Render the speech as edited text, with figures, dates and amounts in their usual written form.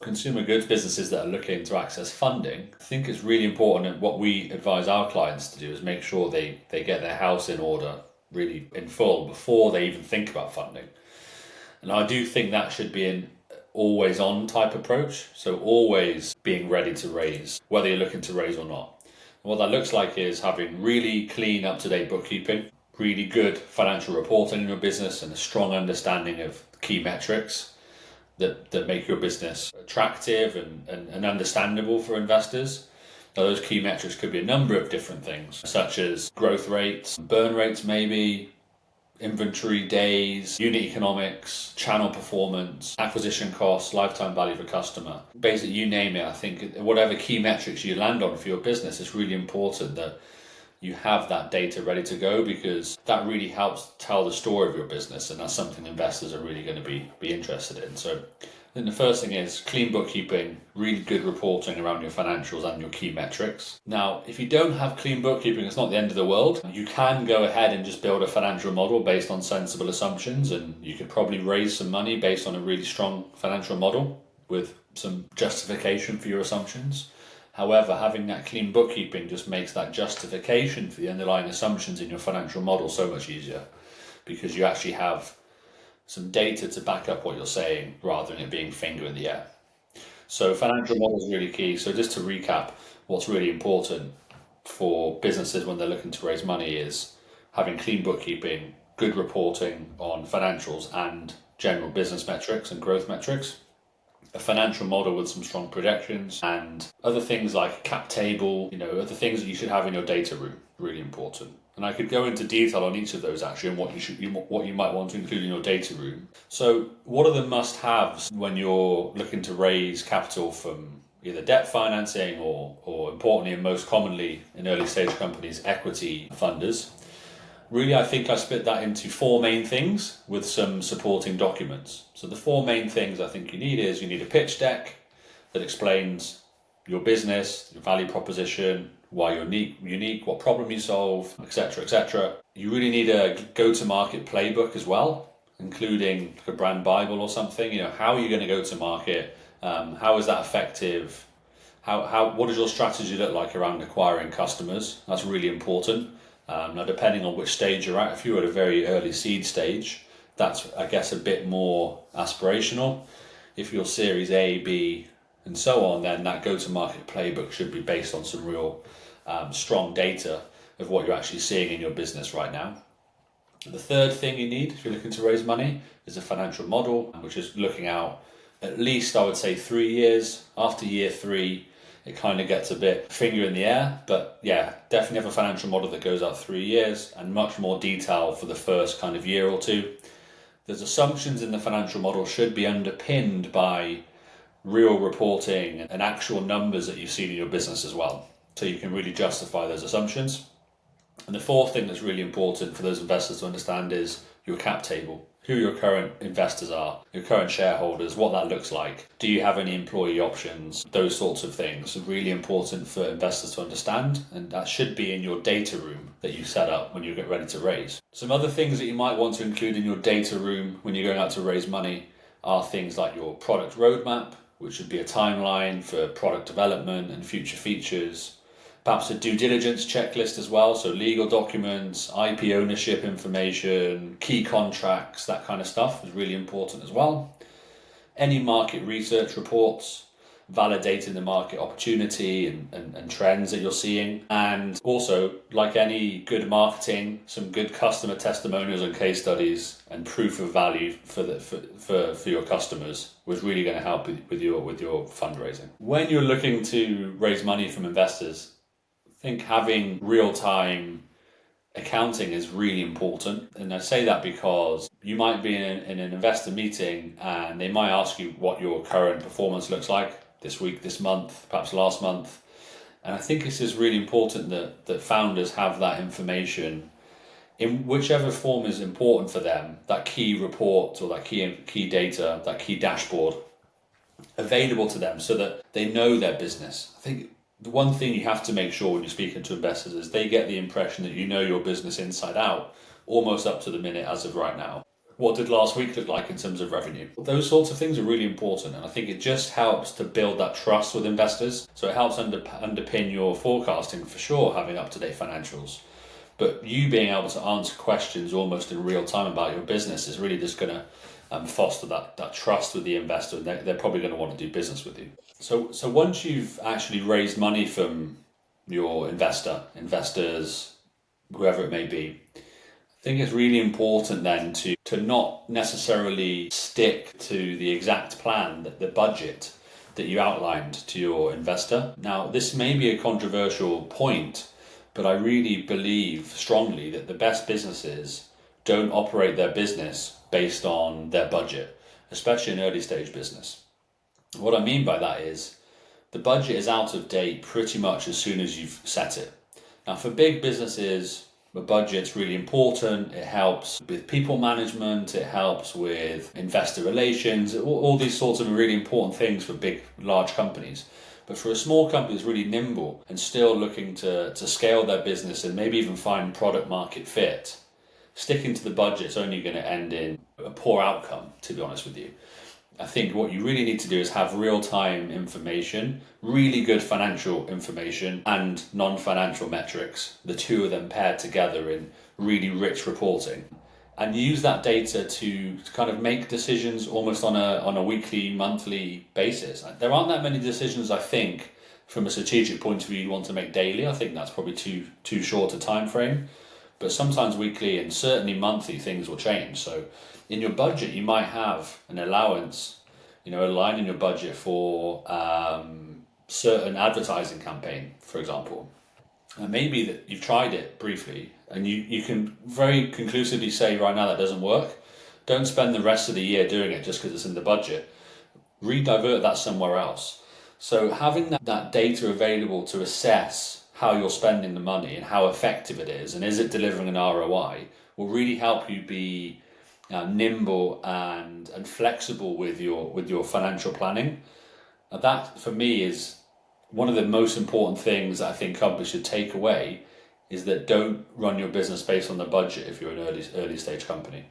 consumer goods businesses that are looking to access funding, I think it's really important, and what we advise our clients to do is make sure they get their house in order really in full before they even think about funding. And I do think that should be an always on type approach. So always being ready to raise, whether you're looking to raise or not. And what that looks like is having really clean, up to date bookkeeping, really good financial reporting in your business, and a strong understanding of key metrics that make your business attractive and understandable for investors. Now, those key metrics could be a number of different things, such as growth rates, burn rates maybe, inventory days, unit economics, channel performance, acquisition costs, lifetime value for customer. Basically, you name it. I think whatever key metrics you land on for your business, it's really important that you have that data ready to go, because that really helps tell the story of your business, and that's something investors are really going to be interested in. So I think the first thing is clean bookkeeping, really good reporting around your financials and your key metrics. Now, if you don't have clean bookkeeping, it's not the end of the world. You can go ahead and just build a financial model based on sensible assumptions, and you could probably raise some money based on a really strong financial model with some justification for your assumptions. However, having that clean bookkeeping just makes that justification for the underlying assumptions in your financial model so much easier, because you actually have some data to back up what you're saying rather than it being finger in the air. So financial model is really key. So just to recap, what's really important for businesses when they're looking to raise money is having clean bookkeeping, good reporting on financials and general business metrics and growth metrics, a financial model with some strong projections, and other things like a cap table, other things that you should have in your data room, really important. And I could go into detail on each of those actually, and what you might want to include in your data room. So what are the must-haves when you're looking to raise capital from either debt financing or importantly and most commonly in early stage companies, equity funders? Really, I think I split that into four main things with some supporting documents. So the four main things I think you need is you need a pitch deck that explains your business, your value proposition, why you're unique, what problem you solve, etc., etc. You really need a go-to-market playbook as well, including a brand Bible or something. How are you going to go to market? How is that effective? What does your strategy look like around acquiring customers? That's really important. Now, depending on which stage you're at, if you're at a very early seed stage, that's, I guess, a bit more aspirational. If you're Series A, B, and so on, then that go-to-market playbook should be based on some real strong data of what you're actually seeing in your business right now. The third thing you need if you're looking to raise money is a financial model, which is looking out at least, I would say, 3 years. After year 3, it kind of gets a bit finger in the air, but yeah, definitely have a financial model that goes out 3 years and much more detail for the first kind of year or two. Those assumptions in the financial model should be underpinned by real reporting and actual numbers that you've seen in your business as well, so you can really justify those assumptions. And the fourth thing that's really important for those investors to understand is your cap table, who your current investors are, your current shareholders, what that looks like. Do you have any employee options? Those sorts of things are really important for investors to understand, and that should be in your data room that you set up when you get ready to raise. Some other things that you might want to include in your data room when you're going out to raise money are things like your product roadmap, which would be a timeline for product development and future features. Perhaps a due diligence checklist as well, so legal documents, IP ownership information, key contracts, that kind of stuff is really important as well. Any market research reports, validating the market opportunity and trends that you're seeing. And also, like any good marketing, some good customer testimonials and case studies and proof of value for your customers was really going to help with your fundraising. When you're looking to raise money from investors, I think having real-time accounting is really important. And I say that because you might be in an investor meeting and they might ask you what your current performance looks like this week, this month, perhaps last month. And I think it's just really important that founders have that information in whichever form is important for them, that key report or that key data, that key dashboard available to them so that they know their business. I think the one thing you have to make sure when you're speaking to investors is they get the impression that you know your business inside out, almost up to the minute as of right now. What did last week look like in terms of revenue? Those sorts of things are really important, and I think it just helps to build that trust with investors. So it helps underpin your forecasting for sure, having up to date financials. But you being able to answer questions almost in real time about your business is really just going to foster that trust with the investor, and they're probably going to want to do business with you. So once you've actually raised money from your investors, whoever it may be, I think it's really important then to not necessarily stick to the exact plan, that the budget that you outlined to your investor. Now, this may be a controversial point, but I really believe strongly that the best businesses don't operate their business based on their budget, especially an early stage business. What I mean by that is the budget is out of date pretty much as soon as you've set it. Now, for big businesses, the budget's really important. It helps with people management, it helps with investor relations, all these sorts of really important things for big, large companies. But for a small company that's really nimble and still looking to scale their business and maybe even find product market fit, sticking to the budget is only going to end in a poor outcome, to be honest with you. I think what you really need to do is have real time information, really good financial information, and non financial metrics, the two of them paired together in really rich reporting. And use that data to kind of make decisions almost on a weekly, monthly basis. There aren't that many decisions, I think, from a strategic point of view you want to make daily. I think that's probably too short a time frame. But sometimes weekly and certainly monthly things will change. So in your budget, you might have an allowance, a line in your budget for certain advertising campaign, for example. And maybe that you've tried it briefly and you can very conclusively say right now that doesn't work. Don't spend the rest of the year doing it just because it's in the budget. Redivert that somewhere else. So having that data available to assess how you're spending the money and how effective it is and is it delivering an ROI will really help you be nimble and flexible with your financial planning. And that for me is one of the most important things that I think companies should take away, is that don't run your business based on the budget if you're an early stage company.